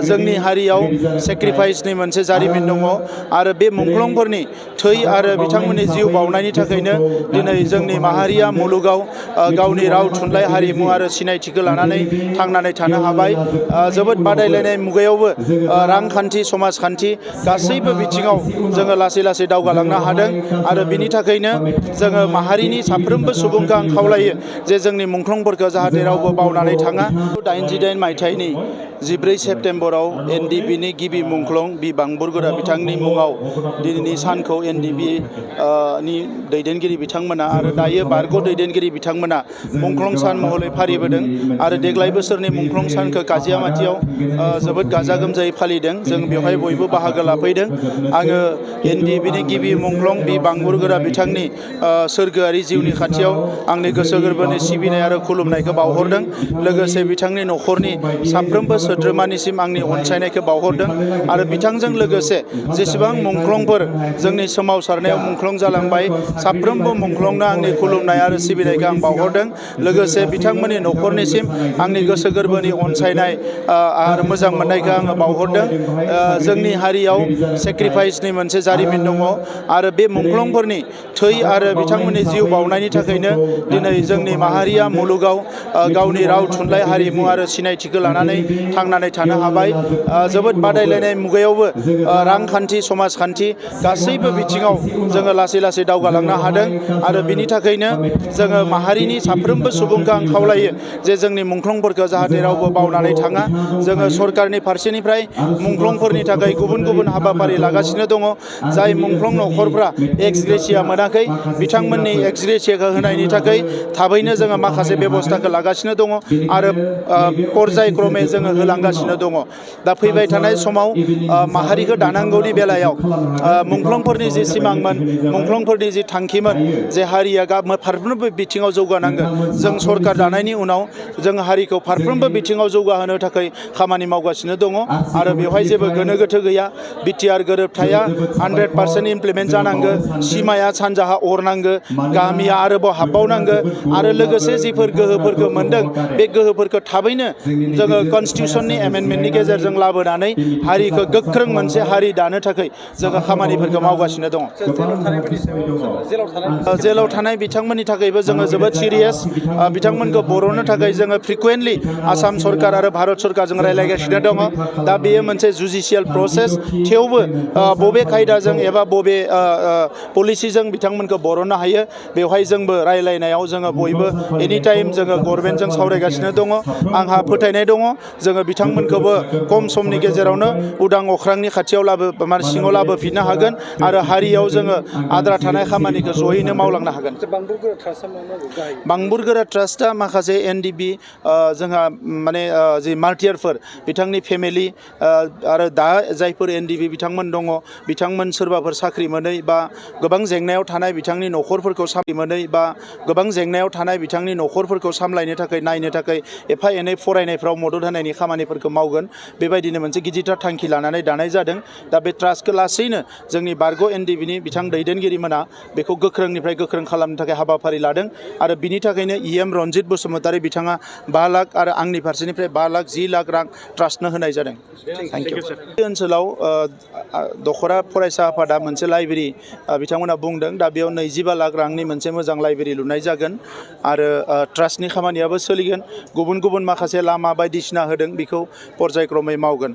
जोंनि हारियाव सेक्रिफाइसनि मोनसे जारिमिन दङ आरो बे मुंख्लंफोरनि थै आरो बिथांमोननि जिउ बावनायनि थाखायनो दिनै जोंनि माहारिया मुलुगाव गावनि राव थुनलाइ हारिमु आरो सिनायथिखौ लानानै थांनानै थानो हाबाय। जोबोद बादायलायनाय मुगायावबो रांखान्थि समाजखान्थि गासैबो बिथिङाव जोङो लासै लासै दावगालांनो हादों आरो बिनि थाखायनो जोङो माहारिनि साफ्रोमबो सुबुंखौ आं खावलायो जे जोंनि मुंख्लंफोरखौ जाहाथे रावबो बावनानै थाङा। 1988 मायथाइनि 14 सेप्तेम्बराव एनडिपिनि गिबि मुंख्लं बि बांबुरगोरा बिथांनि मुङाव दिनैनि सानखौ एनडिपि नि दैदेनगिरि बिथांमोना आरो दायो बारग' दैदेनगिरि बिथांमोना मुंख्लं सान महरै फालिबोदों आरो देग्लाय बोसोरनि मुंख्लं सानखौ काजियामाथियाव जोबोद गाजा गोमजायै फालिदों। जों बेवहाय बयबो बाहागो लाफैदों। आङो एनडिपिनि गिबि मुंख्लं बि बांबुरगोरा बिथांनि सोरगोआरि जिउनि खाथियाव आंनि गोसो गोरबोनि सिबिनाय आरो खुलुमनायखौ बावहरदों। लोगोसे बिथांनि न'खरनि साफ्रोमबो सोद्रोमानिसिम आंनि अनसायनायखौ बावहरदों आरो बिथांजों लोगोसे जेसेबां मुंख्लंफोर जोंनि सोमावसारनायाव मुंख्लं जालांबाय साफ्रोमबो मुंख्लंनो आंनि खुलुमनाय आरो सिबिनायखौ आं बावहरदों। लोगोसे बिथांमोननि न'खरनिसिम आंनि गोसो गोरबोनि अनसायनाय आरो मोजां मोननायखौ आङो बावहरदों। जोंनि हारियाव सेक्रिफाइसनि मोनसे जारिमिन दङ आरो बे मुंख्लंफोरनि थै आरो बिथांमोननि जिउ बावनायनि थाखायनो दिनै जोंनि माहारिया मुलुगाव गावनि राव थुनलाइ हारिमु आरो सिनायथिखौ लानानै थांनानै थानो हाबाय। जोबोद बादायलायनाय मुगायावबो रांखान्थि समाजखान्थि गासैबो बिथिङाव जोङो लासै लासै दावगालांनो हादों आरो बिनि थाखायनो जोङो माहारिनि साफ्रोमबो सुबुंखौ आं खावलायो जे जोंनि मुंख्लंफोरखौ जाहाथे रावबो बावनानै थाङा। जोङो सरकारनि फारसेनिफ्राय मुंख्लंफोरनि थाखाय गुबुन गुबुन हाबाफारि लागासिनो दङ। जाय मुंख्लं न'खरफ्रा एक्स ग्रेसिया मोनाखै बिथांमोननि एक्स ग्रेसियाखौ होनायनि थाखाय थाबैनो जोङो माखासे बेब'स्थाखौ लागासिनो दङ आरो पर्यायक्रमे जोङो होलांगासिनो दङ। दा फैबाय थानाय समाव माहारिखौ दानांगौनि बेलायाव मुंख्लंफोरनि जि सिमांमोन मुंख्लंफोरनि जि थांखिमोन जे हारिया फारफ्रोमबो बिथिङाव जौगानांगोन। जों सरकार दानायनि उनाव जों हारिखौ फारफ्रोमबो बिथिङाव जौगाहोनो थाखाय खामानि मावगासिनो दङ आरो बेवहाय जेबो गोनो गोथो गैया। बिटिआर गोरोबथाया 100% इमप्लिमेन्ट जानांगो। सिमाया सानजाहा अरनांगो। गामिया आरोबाव हाबबावनांगो आरो लोगोसे जिफोर गोहोफोरखौ मोनदों बे गोहोफोरखौ थाबैनो जोङो कनस्टिटिउसननि एमेन्डमेन्टनि गेजेरजों लाबोनानै हारिखौ गोख्रों मोनसे हारि दानो थाखाय जोङो खामानिफोरखौ मावगासिनो दङ। जेलाव थानाय बिथांमोननि थाखायबो जोङो जोबोद सिरियास। बिथांमोनखौ बर'नो थाखाय जोङो फ्रिकुवेन्टलि आसाम सरकार आरो भारत सरकारजों रायज्लायगासिनो दङ। दा बेयो मोनसे जुडिसियेल प्रसेस। थेवबो बबे खायदाजों एबा बबे पलिसिजों बिथांमोनखौ बर'नो हायो बेवहाय जोंबो रायज्लायनायाव जोङो बयबो एनिटाइम जोङो गभर्नमेन्टजों सावरायगासिनो दङ। आंहा फोथायनाय दङ जोङो बिथांमोनखौबो खम समनि गेजेरावनो उदां अख्रांनि खाथियाव सिङाव लाबोफिननो हागोन आरो हारियाव जोङो आद्रा थानाय खामानिखौ जयैनो मावलांनो हागोन। बांबुरगोरा ट्रास्टआ माखासे एनडिपि जोंहा माने जि मार्टियारफोर बिथांनि फेमिलि आरो दा जायफोर एनडिपि बिथांमोन दङ बिथांमोन सोरबाफोर साख्रि मोनै बा गोबां जेंनायाव थानाय बिथांनि न'खरफोरखौ साख्रि मोनै बा गोबां जेंनायाव थानाय बिथांनि न'खरफोरखौ सामलायनो थाखाय नायनो थाखाय एफा एनै फरायनायफ्राव मदद होनायनि खामानिफोरखौ मावगोन। बेबायदिनो मोनसे गिदिरथार थांखि लानानै दानाय जादों। दा बे ट्रास्टखौ लासैनो जोंनि बारग' एनडिपिनि बिथां दैदेनगिरिमोना बेखौ गोख्रोंनिफ्राय गोख्रों खालामनो थाखाय हाबाफारि लादों आरो बिनि थाखायनो इएम रनजित बसुमतारी बिथाङा 5 लाख आरो आंनि फारसेनिफ्राय 5 लाख 10 लाख रां ट्रास्टनो होनाय जादों। Thank you. बे ओनसोलाव दखरा फरायसा आफादा मोनसे लाइब्रेरि बिथांमोना बुंदों। दा बेयाव 25 लाख रांनि मोनसे मोजां लाइब्रेरि लुनाय जागोन आरो ट्रास्टनि खामानियाबो सोलिगोन। गुबुन गुबुन माखासे लामा बायदिसिना होदों बेखौ पर्यायक्रमै मावगोन।